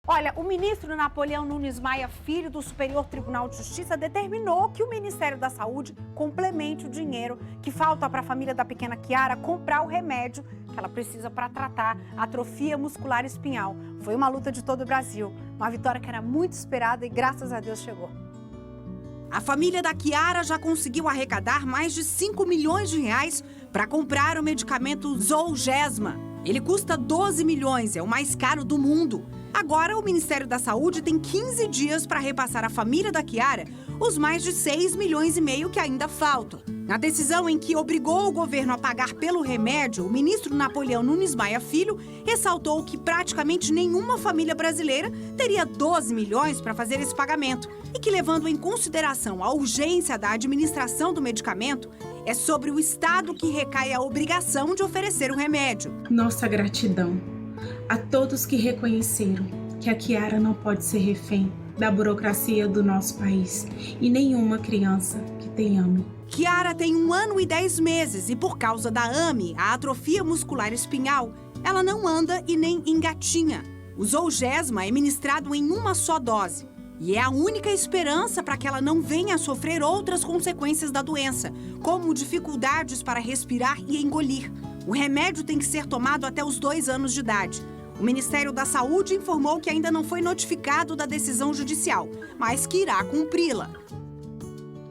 Olha, o ministro Napoleão Nunes Maia Filho, do Superior Tribunal de Justiça, determinou que o Ministério da Saúde complemente o dinheiro que falta para a família da pequena Kiara comprar o remédio que ela precisa para tratar a atrofia muscular espinhal. Foi uma luta de todo o Brasil, uma vitória que era muito esperada e graças a Deus chegou. A família da Kiara já conseguiu arrecadar mais de 5 milhões de reais para comprar o medicamento Zolgensma. Ele custa 12 milhões, é o mais caro do mundo. Agora, o Ministério da Saúde tem 15 dias para repassar à família da Kiara os mais de 6 milhões e meio que ainda faltam. Na decisão em que obrigou o governo a pagar pelo remédio, o ministro Napoleão Nunes Maia Filho ressaltou que praticamente nenhuma família brasileira teria 12 milhões para fazer esse pagamento e que, levando em consideração a urgência da administração do medicamento, é sobre o Estado que recai a obrigação de oferecer o remédio. Nossa gratidão a todos que reconheceram que a Kiara não pode ser refém da burocracia do nosso país e nenhuma criança que tem AME. Kiara tem 1 ano e 10 meses e, por causa da AME, a atrofia muscular espinhal, ela não anda e nem engatinha. O Zolgensma é ministrado em uma só dose e é a única esperança para que ela não venha a sofrer outras consequências da doença, como dificuldades para respirar e engolir. O remédio tem que ser tomado até os 2 anos de idade. O Ministério da Saúde informou que ainda não foi notificado da decisão judicial, mas que irá cumpri-la.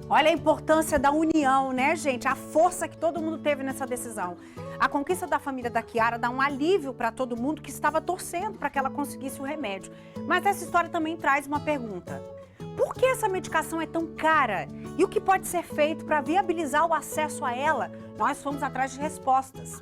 Olha a importância da união, né, gente? A força que todo mundo teve nessa decisão. A conquista da família da Kiara dá um alívio para todo mundo que estava torcendo para que ela conseguisse o remédio. Mas essa história também traz uma pergunta. Por que essa medicação é tão cara? E o que pode ser feito para viabilizar o acesso a ela? Nós fomos atrás de respostas.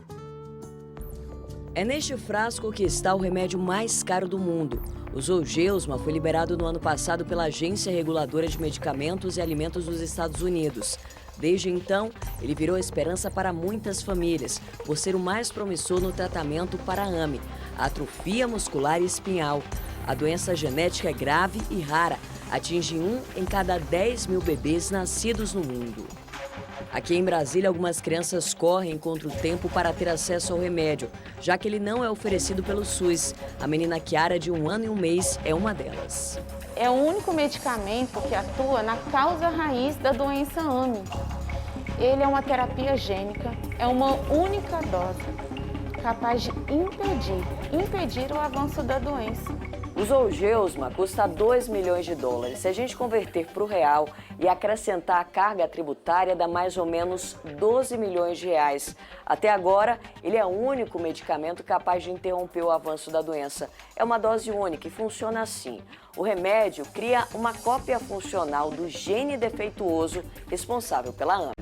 É neste frasco que está o remédio mais caro do mundo. O Zolgensma foi liberado no ano passado pela Agência Reguladora de Medicamentos e Alimentos dos Estados Unidos. Desde então, ele virou esperança para muitas famílias, por ser o mais promissor no tratamento para a AME, a atrofia muscular espinhal. A doença genética é grave e rara, atinge 1 em cada 10 mil bebês nascidos no mundo. Aqui em Brasília, algumas crianças correm contra o tempo para ter acesso ao remédio, já que ele não é oferecido pelo SUS. A menina Kiara, de 1 ano e 1 mês, é uma delas. É o único medicamento que atua na causa raiz da doença AME. Ele é uma terapia gênica, é uma única dose, capaz de impedir o avanço da doença. O Zolgensma custa 2 milhões de dólares. Se a gente converter para o real e acrescentar a carga tributária, dá mais ou menos 12 milhões de reais. Até agora, ele é o único medicamento capaz de interromper o avanço da doença. É uma dose única e funciona assim. O remédio cria uma cópia funcional do gene defeituoso responsável pela AME.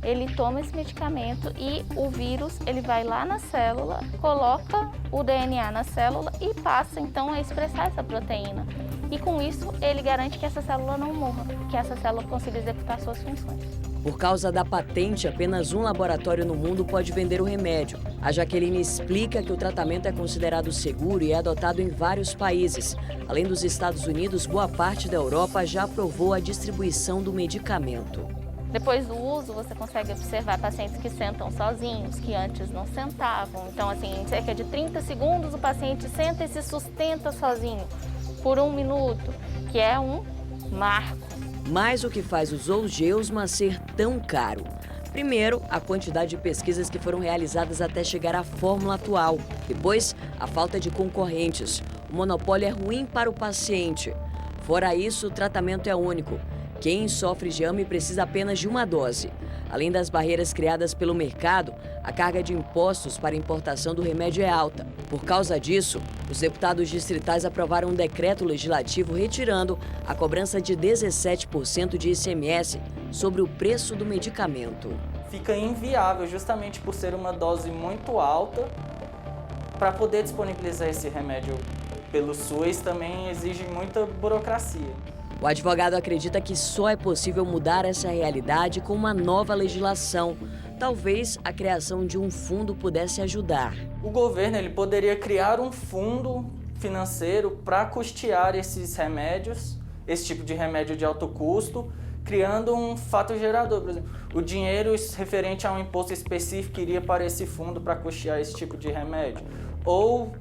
Ele toma esse medicamento e o vírus ele vai lá na célula, coloca o DNA na célula e passa então a expressar essa proteína. E com isso ele garante que essa célula não morra, que essa célula consiga executar suas funções. Por causa da patente, apenas um laboratório no mundo pode vender o remédio. A Jaqueline explica que o tratamento é considerado seguro e é adotado em vários países. Além dos Estados Unidos, boa parte da Europa já aprovou a distribuição do medicamento. Depois do uso, você consegue observar pacientes que sentam sozinhos, que antes não sentavam. Então, assim, em cerca de 30 segundos, o paciente senta e se sustenta sozinho por 1 minuto, que é um marco. Mas o que faz o Zolgensma ser tão caro? Primeiro, a quantidade de pesquisas que foram realizadas até chegar à fórmula atual. Depois, a falta de concorrentes. O monopólio é ruim para o paciente. Fora isso, o tratamento é único. Quem sofre de AME precisa apenas de uma dose. Além das barreiras criadas pelo mercado, a carga de impostos para importação do remédio é alta. Por causa disso, os deputados distritais aprovaram um decreto legislativo retirando a cobrança de 17% de ICMS sobre o preço do medicamento. Fica inviável justamente por ser uma dose muito alta. Para poder disponibilizar esse remédio pelo SUS também exige muita burocracia. O advogado acredita que só é possível mudar essa realidade com uma nova legislação. Talvez a criação de um fundo pudesse ajudar. O governo ele poderia criar um fundo financeiro para custear esses remédios, esse tipo de remédio de alto custo, criando um fato gerador. Por exemplo, o dinheiro referente a um imposto específico iria para esse fundo para custear esse tipo de remédio. Ou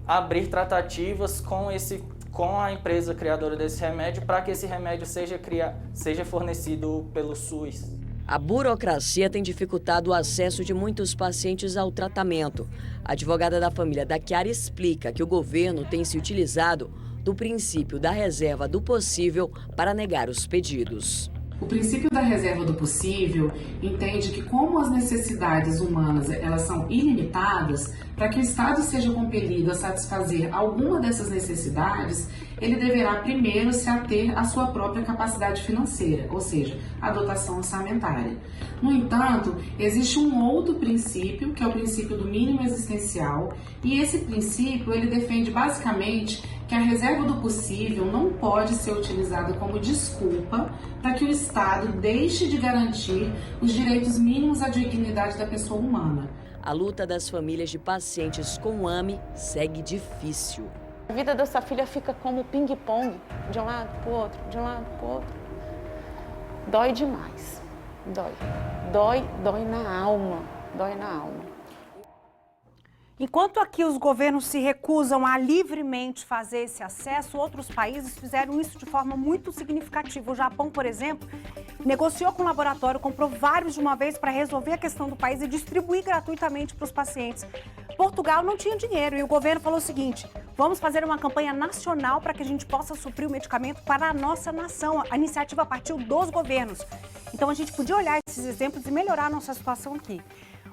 abrir tratativas com a empresa criadora desse remédio para que esse remédio seja fornecido pelo SUS. A burocracia tem dificultado o acesso de muitos pacientes ao tratamento. A advogada da família da Chiara explica que o governo tem se utilizado do princípio da reserva do possível para negar os pedidos. O princípio da reserva do possível entende que, como as necessidades humanas elas são ilimitadas, para que o Estado seja compelido a satisfazer alguma dessas necessidades, ele deverá primeiro se ater à sua própria capacidade financeira, ou seja, a dotação orçamentária. No entanto, existe um outro princípio, que é o princípio do mínimo existencial, e esse princípio ele defende basicamente que a reserva do possível não pode ser utilizada como desculpa para que o Estado deixe de garantir os direitos mínimos à dignidade da pessoa humana. A luta das famílias de pacientes com AME segue difícil. A vida dessa filha fica como ping-pong, de um lado para o outro, de um lado para o outro. Dói demais, dói na alma, dói na alma. Enquanto aqui os governos se recusam a livremente fazer esse acesso, outros países fizeram isso de forma muito significativa. O Japão, por exemplo, negociou com o laboratório, comprou vários de uma vez para resolver a questão do país e distribuir gratuitamente para os pacientes. Portugal não tinha dinheiro e o governo falou o seguinte: vamos fazer uma campanha nacional para que a gente possa suprir o medicamento para a nossa nação. A iniciativa partiu dos governos. Então a gente podia olhar esses exemplos e melhorar a nossa situação aqui.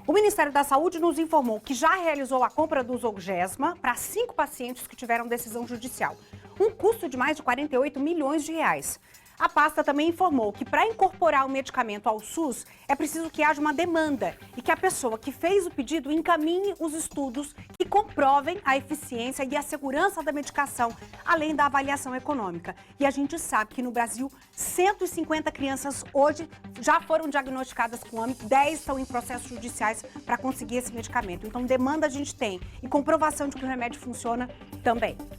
O Ministério da Saúde nos informou que já realizou a compra do Zolgensma para 5 pacientes que tiveram decisão judicial, um custo de mais de 48 milhões de reais. A pasta também informou que para incorporar o medicamento ao SUS é preciso que haja uma demanda e que a pessoa que fez o pedido encaminhe os estudos que comprovem a eficiência e a segurança da medicação, além da avaliação econômica. E a gente sabe que no Brasil, 150 crianças hoje já foram diagnosticadas com AME, 10 estão em processos judiciais para conseguir esse medicamento. Então, demanda a gente tem e comprovação de que o remédio funciona também.